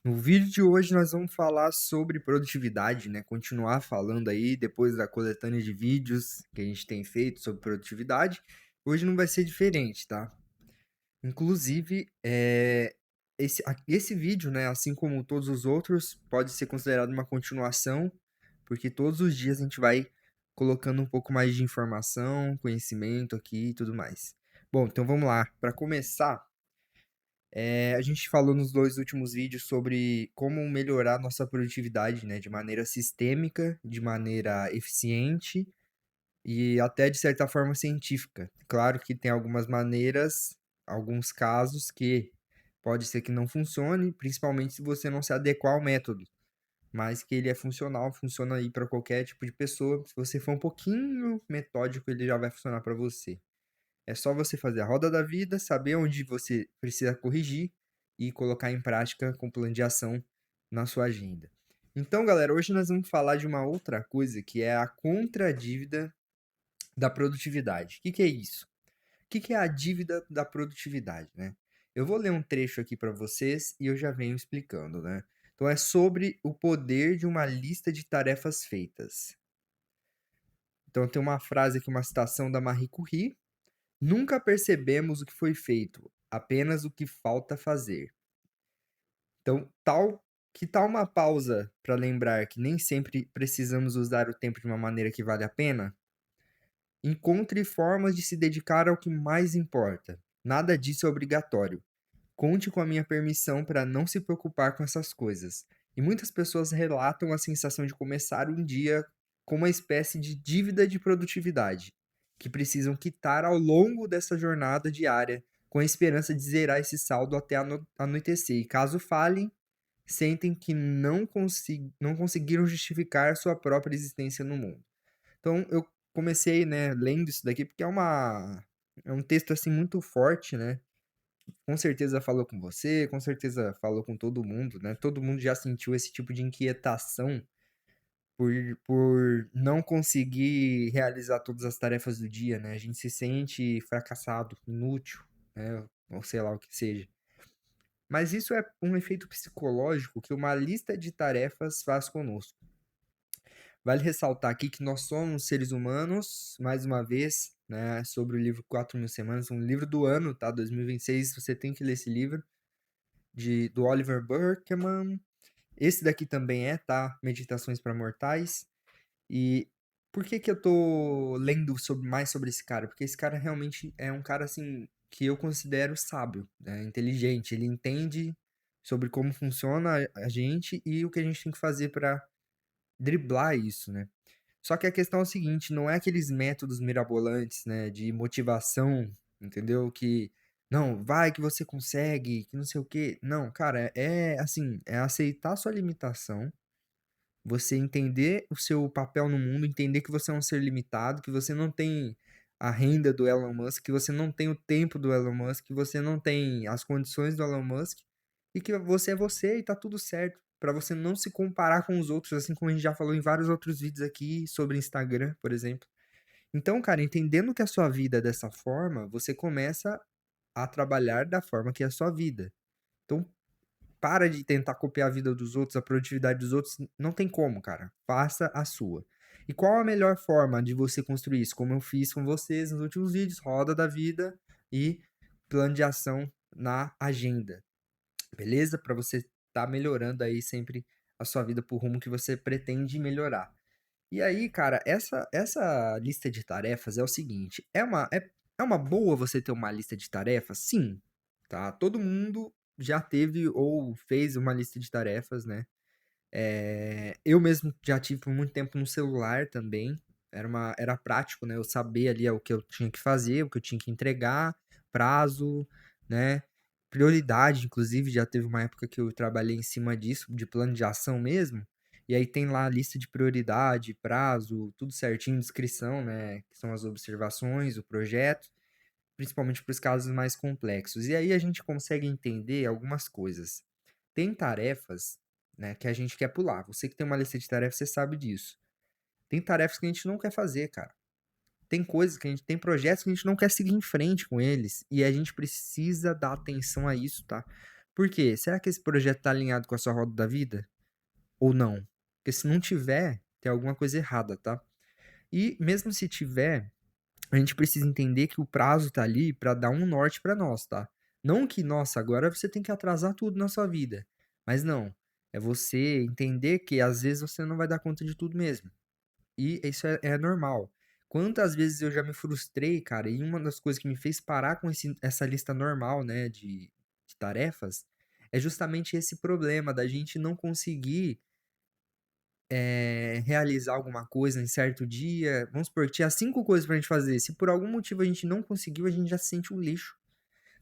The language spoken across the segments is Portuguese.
No vídeo de hoje nós vamos falar sobre produtividade, né? Continuar falando aí depois da coletânea de vídeos que a gente tem feito sobre produtividade. Hoje não vai ser diferente, tá? Inclusive, esse vídeo, né, assim como todos os outros, pode ser considerado uma continuação, porque todos os dias a gente vai colocando um pouco mais de informação, conhecimento aqui e tudo mais. Bom, então vamos lá. Para começar, a gente falou nos dois últimos vídeos sobre como melhorar nossa produtividade, né, de maneira sistêmica, de maneira eficiente e até de certa forma científica. Claro que tem algumas maneiras, alguns casos que pode ser que não funcione, principalmente se você não se adequar ao método, mas que ele é funcional, funciona aí para qualquer tipo de pessoa. Se você for um pouquinho metódico, ele já vai funcionar para você. É só você fazer a roda da vida, saber onde você precisa corrigir e colocar em prática com plano de ação na sua agenda. Então, galera, hoje nós vamos falar de uma outra coisa que é a contradívida da produtividade. O que é isso? O que é a dívida da produtividade, né? Eu vou ler um trecho aqui para vocês e eu já venho explicando, né? Então é sobre o poder de uma lista de tarefas feitas. Então tem uma frase aqui, uma citação da Marie Curie. Nunca percebemos o que foi feito, apenas o que falta fazer. Então, que tal uma pausa para lembrar que nem sempre precisamos usar o tempo de uma maneira que vale a pena? Encontre formas de se dedicar ao que mais importa. Nada disso é obrigatório. Conte com a minha permissão para não se preocupar com essas coisas. E muitas pessoas relatam a sensação de começar um dia com uma espécie de dívida de produtividade, que precisam quitar ao longo dessa jornada diária, com a esperança de zerar esse saldo até anoitecer. E caso falhem, sentem que não conseguiram justificar sua própria existência no mundo. Então eu comecei, né, lendo isso daqui porque é um texto assim muito forte, né? Com certeza falou com você, com certeza falou com todo mundo, né? Todo mundo já sentiu esse tipo de inquietação por, por não conseguir realizar todas as tarefas do dia, né? A gente se sente fracassado, inútil, né? Ou sei lá o que seja. Mas isso é um efeito psicológico que uma lista de tarefas faz conosco. Vale ressaltar aqui que nós somos seres humanos, mais uma vez, né? Sobre o livro 4.000 Semanas, um livro do ano, tá? 2026, você tem que ler esse livro do Oliver Burkeman. Esse daqui também tá? Meditações para Mortais. E por que que eu tô lendo mais sobre esse cara? Porque esse cara realmente é um cara, assim, que eu considero sábio, né? Inteligente. Ele entende sobre como funciona a gente e o que a gente tem que fazer para driblar isso, né? Só que a questão é o seguinte, não é aqueles métodos mirabolantes, né, de motivação, entendeu? Que não, vai que você consegue, que não sei o quê. Não, cara, assim, é aceitar sua limitação, você entender o seu papel no mundo, entender que você é um ser limitado, que você não tem a renda do Elon Musk, que você não tem o tempo do Elon Musk, que você não tem as condições do Elon Musk, e que você e tá tudo certo. Pra você não se comparar com os outros, assim como a gente já falou em vários outros vídeos aqui sobre Instagram, por exemplo. Então, cara, entendendo que a sua vida é dessa forma, você começa a trabalhar da forma que é a sua vida. Então, para de tentar copiar a vida dos outros, a produtividade dos outros. Não tem como, cara. Faça a sua. E qual a melhor forma de você construir isso? Como eu fiz com vocês nos últimos vídeos, roda da vida e plano de ação na agenda. Beleza? Para você estar melhorando aí sempre a sua vida pro rumo que você pretende melhorar. E aí, cara, essa lista de tarefas é o seguinte: é uma boa você ter uma lista de tarefas? Sim, tá? Todo mundo já teve ou fez uma lista de tarefas, né? Eu mesmo já tive por muito tempo no celular também. Era prático, né? Eu sabia ali o que eu tinha que fazer, o que eu tinha que entregar, prazo, né? Prioridade, inclusive, já teve uma época que eu trabalhei em cima disso, de plano de ação mesmo. E aí tem lá a lista de prioridade, prazo, tudo certinho, descrição, né? Que são as observações, o projeto, principalmente para os casos mais complexos. E aí a gente consegue entender algumas coisas. Tem tarefas, né, que a gente quer pular. Você que tem uma lista de tarefas, você sabe disso. Tem tarefas que a gente não quer fazer, cara. Tem coisas que a gente tem projetos que a gente não quer seguir em frente com eles e a gente precisa dar atenção a isso, tá? Por quê? Será que esse projeto tá alinhado com a sua roda da vida ou não? Porque se não tiver, tem alguma coisa errada, tá? E mesmo se tiver, a gente precisa entender que o prazo tá ali pra dar um norte pra nós, tá? Não que, nossa, agora você tem que atrasar tudo na sua vida. Mas não. É você entender que às vezes você não vai dar conta de tudo mesmo. E isso é normal. Quantas vezes eu já me frustrei, cara, e uma das coisas que me fez parar com essa lista normal, né, de tarefas, é justamente esse problema da gente não conseguir realizar alguma coisa em certo dia. Vamos supor que tinha 5 coisas pra gente fazer. Se por algum motivo a gente não conseguiu, a gente já se sente um lixo.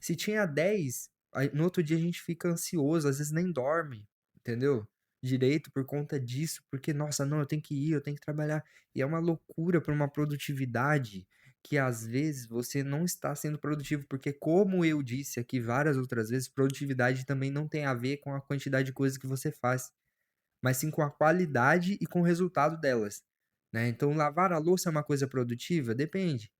Se tinha 10, aí no outro dia a gente fica ansioso, às vezes nem dorme, entendeu? Direito por conta disso, porque, nossa, não, eu tenho que ir, eu tenho que trabalhar. E é uma loucura para uma produtividade que às vezes você não está sendo produtivo, porque, como eu disse aqui várias outras vezes, produtividade também não tem a ver com a quantidade de coisas que você faz, mas sim com a qualidade e com o resultado delas, né? Então, lavar a louça é uma coisa produtiva? Depende.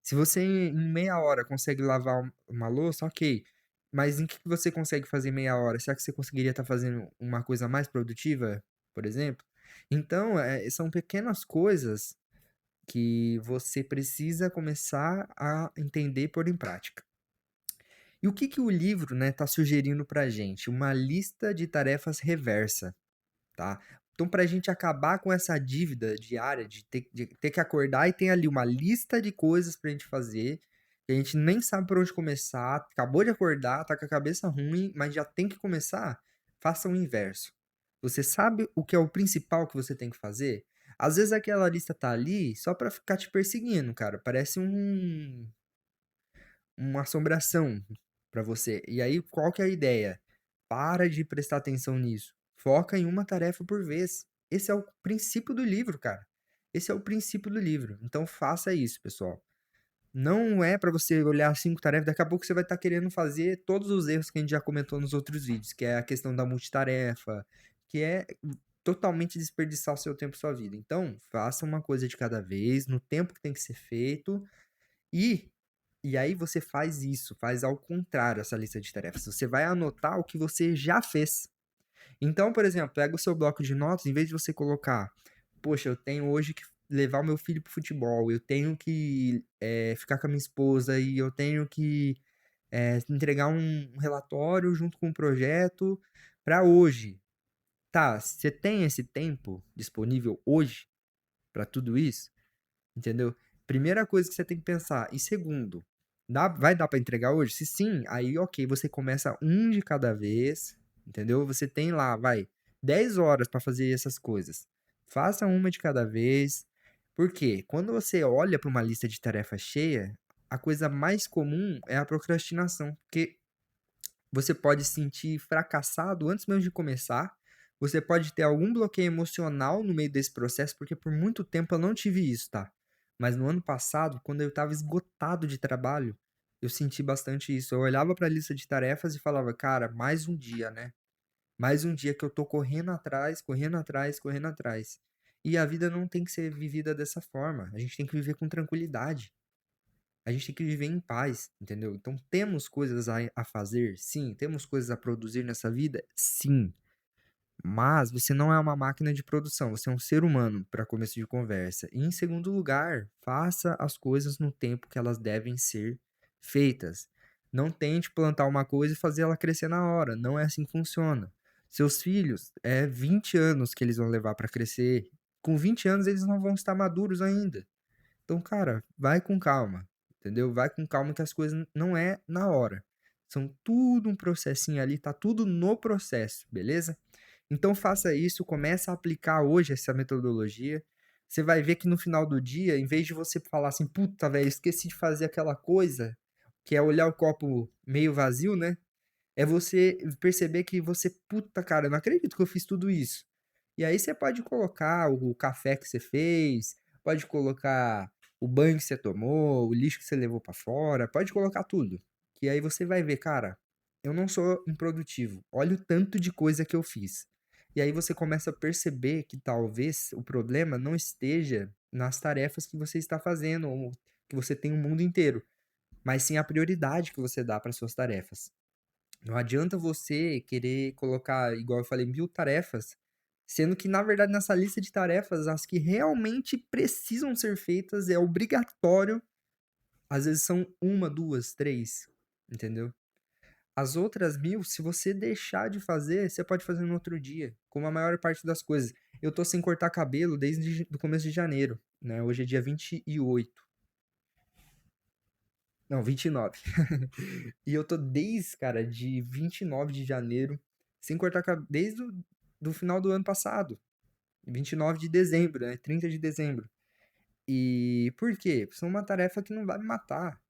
Se você em meia hora consegue lavar uma louça, ok. Mas em que você consegue fazer em meia hora? Será que você conseguiria estar fazendo uma coisa mais produtiva, por exemplo? Então, são pequenas coisas que você precisa começar a entender e pôr em prática. E o que que o livro, né, tá sugerindo pra gente? Uma lista de tarefas reversa, tá? Então, para a gente acabar com essa dívida diária de ter que acordar e ter ali uma lista de coisas pra gente fazer, que a gente nem sabe por onde começar, acabou de acordar, tá com a cabeça ruim, mas já tem que começar, faça o inverso. Você sabe o que é o principal que você tem que fazer? Às vezes aquela lista tá ali só pra ficar te perseguindo, cara. Parece uma assombração pra você. E aí, qual que é a ideia? Para de prestar atenção nisso. Foca em uma tarefa por vez. Esse é o princípio do livro, cara. Esse é o princípio do livro. Então faça isso, pessoal. Não é pra você olhar 5 tarefas, daqui a pouco você vai estar querendo fazer todos os erros que a gente já comentou nos outros vídeos, que é a questão da multitarefa, que é totalmente desperdiçar o seu tempo e sua vida. Então, faça uma coisa de cada vez, no tempo que tem que ser feito, e e aí você faz isso, faz ao contrário essa lista de tarefas. Você vai anotar o que você já fez. Então, por exemplo, pega o seu bloco de notas, em vez de você colocar, poxa, eu tenho hoje que levar o meu filho pro futebol, eu tenho que ficar com a minha esposa e eu tenho que entregar um relatório junto com um projeto para hoje. Tá, você tem esse tempo disponível hoje para tudo isso? Entendeu? Primeira coisa que você tem que pensar. E segundo, vai dar para entregar hoje? Se sim, aí ok, você começa um de cada vez, entendeu? Você tem lá, vai, 10 horas para fazer essas coisas. Faça uma de cada vez. Por quê? Quando você olha para uma lista de tarefas cheia, a coisa mais comum é a procrastinação, porque você pode se sentir fracassado antes mesmo de começar. Você pode ter algum bloqueio emocional no meio desse processo, porque por muito tempo eu não tive isso, tá? Mas no ano passado, quando eu estava esgotado de trabalho, eu senti bastante isso. Eu olhava para a lista de tarefas e falava, cara, mais um dia, né? Mais um dia que eu tô correndo atrás, correndo atrás, correndo atrás. E a vida não tem que ser vivida dessa forma. A gente tem que viver com tranquilidade. A gente tem que viver em paz, entendeu? Então, temos coisas a fazer? Sim. Temos coisas a produzir nessa vida? Sim. Mas você não é uma máquina de produção, você é um ser humano, para começo de conversa. E em segundo lugar, faça as coisas no tempo que elas devem ser feitas. Não tente plantar uma coisa e fazer ela crescer na hora. Não é assim que funciona. Seus filhos, é 20 anos que eles vão levar para crescer. Com 20 anos, eles não vão estar maduros ainda. Então, cara, vai com calma, entendeu? Vai com calma que as coisas não é na hora. São tudo um processinho ali, tá tudo no processo, beleza? Então faça isso, começa a aplicar hoje essa metodologia. Você vai ver que no final do dia, em vez de você falar assim, puta, velho, esqueci de fazer aquela coisa, que é olhar o copo meio vazio, né? É você perceber que você, puta, cara, eu não acredito que eu fiz tudo isso. E aí você pode colocar o café que você fez, pode colocar o banho que você tomou, o lixo que você levou pra fora, pode colocar tudo. Que aí você vai ver, cara, eu não sou improdutivo. Olha o tanto de coisa que eu fiz. E aí você começa a perceber que talvez o problema não esteja nas tarefas que você está fazendo, ou que você tem o mundo inteiro, mas sim a prioridade que você dá para suas tarefas. Não adianta você querer colocar, igual eu falei, 1000 tarefas, sendo que, na verdade, nessa lista de tarefas, as que realmente precisam ser feitas, é obrigatório, às vezes são uma, 2, 3, entendeu? As outras 1000, se você deixar de fazer, você pode fazer no outro dia, como a maior parte das coisas. Eu tô sem cortar cabelo desde o começo de janeiro, né? Hoje é dia 28. Não, 29. E eu tô desde, cara, de 29 de janeiro, sem cortar cabelo, desde o do final do ano passado. 29 de dezembro, né? 30 de dezembro. E por quê? Porque é uma tarefa que não vai me matar,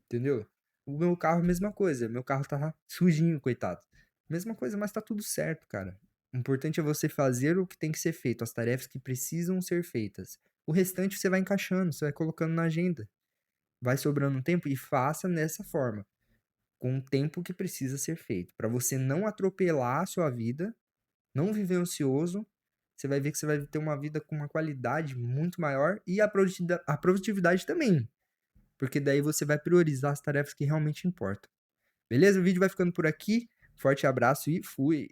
entendeu? O meu carro, mesma coisa. Meu carro tá sujinho, coitado. Mesma coisa, mas tá tudo certo, cara. O importante é você fazer o que tem que ser feito, as tarefas que precisam ser feitas. O restante você vai encaixando, você vai colocando na agenda. Vai sobrando um tempo e faça nessa forma, com o tempo que precisa ser feito, para você não atropelar a sua vida, não viver ansioso. Você vai ver que você vai ter uma vida com uma qualidade muito maior e a produtividade também, porque daí você vai priorizar as tarefas que realmente importam. Beleza? O vídeo vai ficando por aqui. Forte abraço e fui!